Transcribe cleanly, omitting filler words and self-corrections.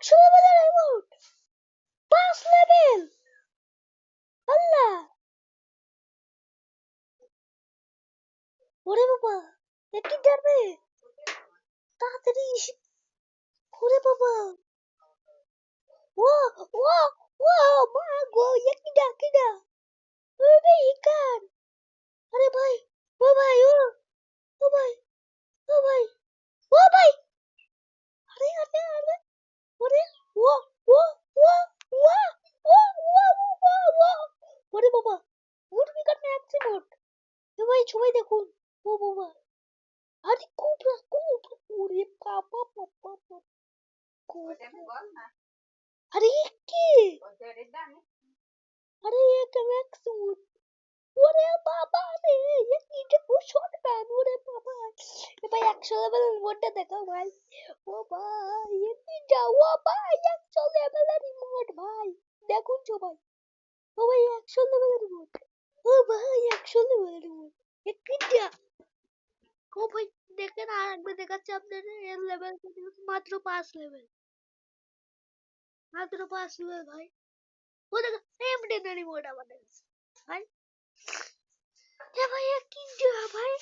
100 লেভেলের remote, 5 level. আল্লাহ, ওরে বাবা, একই যাবে তাড়াতাড়ি। ওরে বাবা, ও ও ও মা গো, একই ডাকিনা ওরে ইকার। আরে ভাই, ও ভাই, ও ভাই, ও ভাই, ও ভাই, আরে আরে আরে, ওরে ও ও ও ও ও ও ও, ওরে বাবা, উর্মিকার ম্যাক্সি মোড। এ ভাই সবাই দেখুন, ও বাবা, আরে কোবরা কোবরা, ওরে বাবা বাবা বাবা, কোবরা। আরে এ কি, আরে এক ম্যাক্সি মোড, ওরে বাবা রে, এ কি যে শর্ট প্যান, ওরে বাবা। এ ভাই 100 লেভেলের রিমোটটা দেখাও ভাই। ও ভাই, এ কি যা, ও ভাই 100 লেভেলের রিমোট ভাই, দেখুন সবাই। ও ভাই 100 লেভেলের রিমোট, ও ভাই 100 লেভেলের রিমোট, এ কি যা। ও ভাই দেখেন, আর একবার দেখাচ্ছে আপনাদের এর লেভেল মাত্র 5 লেভেল, মাত্র 5 লেভেল ভাই। ও দেখো এমনি রিমোট আমাদের ভাই। এ ভাই এ কি যা ভাই।